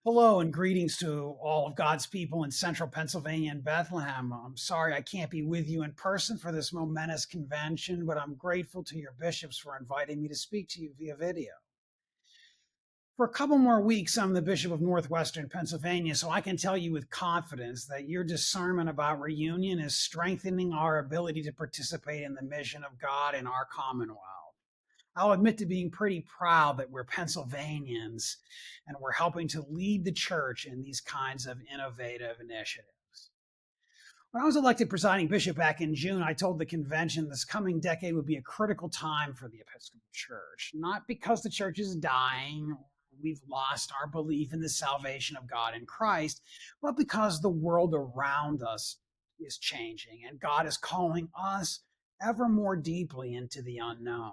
Hello and greetings to all of God's people in central Pennsylvania and Bethlehem. I'm sorry I can't be with you in person for this momentous convention, but I'm grateful to your bishops for inviting me to speak to you via video. For a couple more weeks, I'm the Bishop of Northwestern Pennsylvania, so I can tell you with confidence that your discernment about reunion is strengthening our ability to participate in the mission of God in our commonwealth. I'll admit to being pretty proud that we're Pennsylvanians and we're helping to lead the church in these kinds of innovative initiatives. When I was elected presiding bishop back in June, I told the convention this coming decade would be a critical time for the Episcopal Church, not because the church is dying or we've lost our belief in the salvation of God in Christ, but because the world around us is changing and God is calling us ever more deeply into the unknown.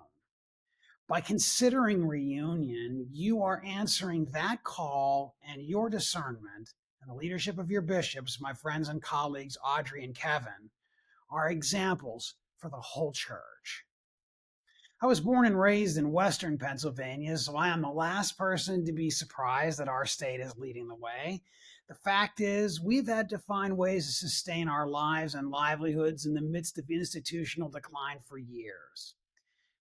By considering reunion, you are answering that call, and your discernment and the leadership of your bishops, my friends and colleagues, Audrey and Kevin, are examples for the whole church. I was born and raised in Western Pennsylvania, so I am the last person to be surprised that our state is leading the way. The fact is, we've had to find ways to sustain our lives and livelihoods in the midst of institutional decline for years.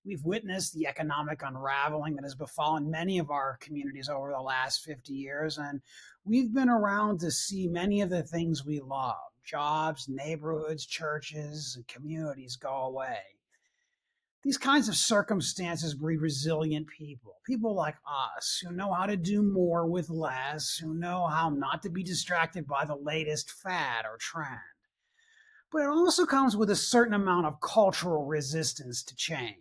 We've witnessed the economic unraveling that has befallen many of our communities over the last 50 years, and we've been around to see many of the things we love jobs, neighborhoods, churches, and communities go away. These kinds of circumstances breed resilient people, people like us who know how to do more with less, who know how not to be distracted by the latest fad or trend. But it also comes with a certain amount of cultural resistance to change,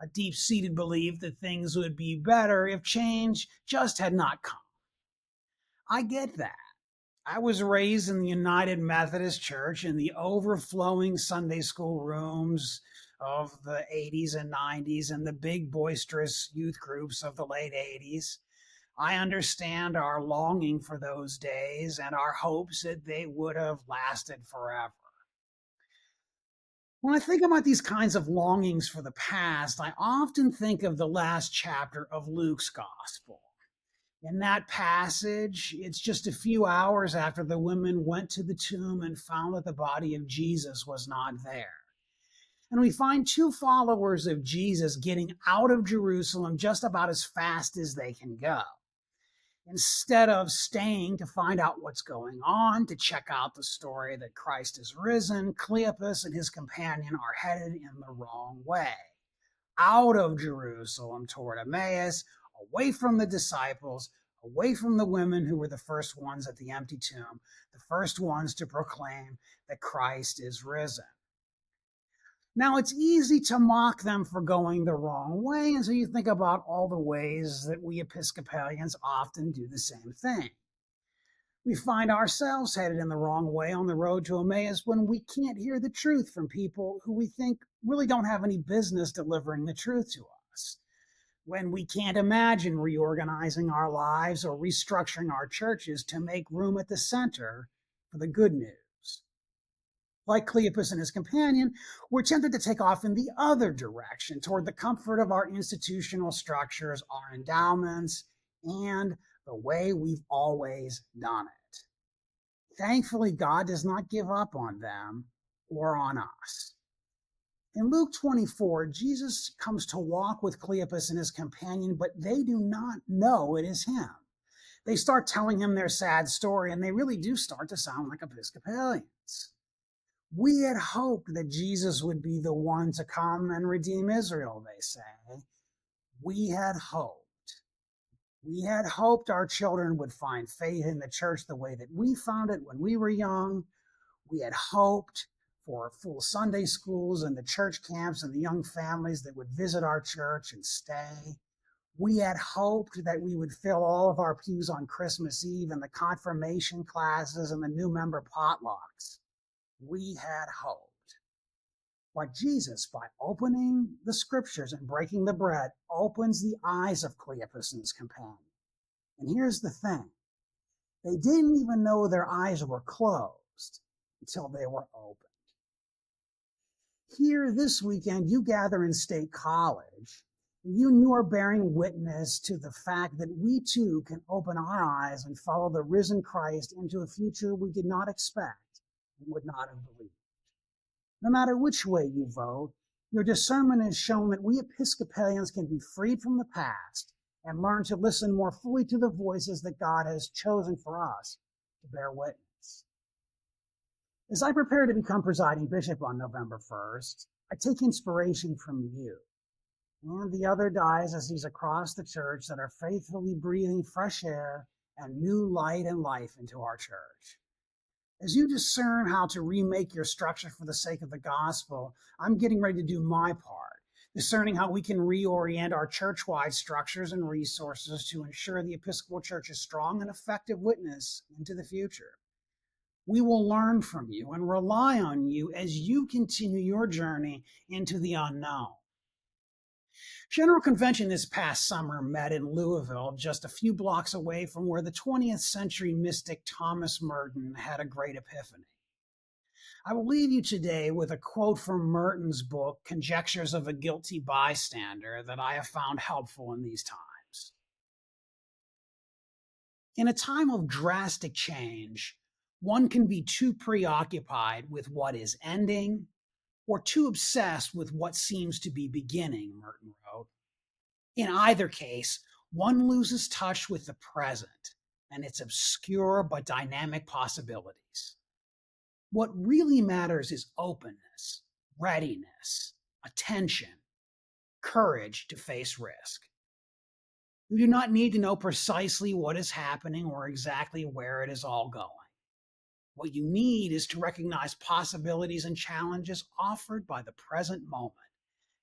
a deep seated belief that things would be better if change just had not come. I get that. I was raised in the United Methodist Church in the overflowing Sunday school rooms of the 80s and 90s and the big boisterous youth groups of the late 80s. I understand our longing for those days and our hopes that they would have lasted forever. When I think about these kinds of longings for the past, I often think of the last chapter of Luke's gospel. In that passage, it's just a few hours after the women went to the tomb and found that the body of Jesus was not there. And we find two followers of Jesus getting out of Jerusalem just about as fast as they can go. Instead of staying to find out what's going on, to check out the story that Christ is risen, Cleopas and his companion are headed in the wrong way. Out of Jerusalem toward Emmaus, away from the disciples, away from the women who were the first ones at the empty tomb, the first ones to proclaim that Christ is risen. Now, it's easy to mock them for going the wrong way, and so you think about all the ways that we Episcopalians often do the same thing. We find ourselves headed in the wrong way on the road to Emmaus when we can't hear the truth from people who we think really don't have any business delivering the truth to us. When we can't imagine reorganizing our lives or restructuring our churches to make room at the center for the good news. Like Cleopas and his companion, we're tempted to take off in the other direction toward the comfort of our institutional structures, our endowments, and the way we've always done it. Thankfully, God does not give up on them or on us. In Luke 24, Jesus comes to walk with Cleopas and his companion, but they do not know it is him. They start telling him their sad story, and they really do start to sound like Episcopalians. We had hoped that Jesus would be the one to come and redeem Israel, they say. We had hoped. We had hoped our children would find faith in the church the way that we found it when we were young. We had hoped for full Sunday schools and the church camps and the young families that would visit our church and stay. We had hoped that we would fill all of our pews on Christmas Eve and the confirmation classes and the new member potlucks. We had hoped. But Jesus, by opening the scriptures and breaking the bread, opens the eyes of Cleopas and his companion. And here's the thing. They didn't even know their eyes were closed until they were opened. Here this weekend, you gather in State College, You are bearing witness to the fact that we too can open our eyes and follow the risen Christ into a future we did not expect and would not have believed. No matter which way you vote, your discernment has shown that we Episcopalians can be freed from the past and learn to listen more fully to the voices that God has chosen for us to bear witness. As I prepare to become presiding bishop on November 1st, I take inspiration from you and the other dioceses across the church that are faithfully breathing fresh air and new light and life into our church. As you discern how to remake your structure for the sake of the gospel, I'm getting ready to do my part, discerning how we can reorient our church-wide structures and resources to ensure the Episcopal Church's strong and effective witness into the future. We will learn from you and rely on you as you continue your journey into the unknown. General Convention this past summer met in Louisville, just a few blocks away from where the 20th century mystic Thomas Merton had a great epiphany. I will leave you today with a quote from Merton's book, Conjectures of a Guilty Bystander, that I have found helpful in these times. In a time of drastic change, one can be too preoccupied with what is ending or too obsessed with what seems to be beginning, Merton wrote. In either case, one loses touch with the present and its obscure but dynamic possibilities. What really matters is openness, readiness, attention, courage to face risk. You do not need to know precisely what is happening or exactly where it is all going. What you need is to recognize possibilities and challenges offered by the present moment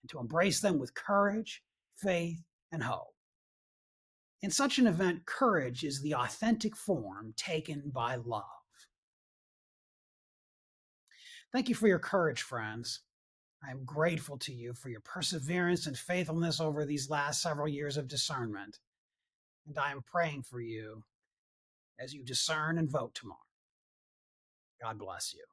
and to embrace them with courage, faith, and hope. In such an event, courage is the authentic form taken by love. Thank you for your courage, friends. I am grateful to you for your perseverance and faithfulness over these last several years of discernment. And I am praying for you as you discern and vote tomorrow. God bless you.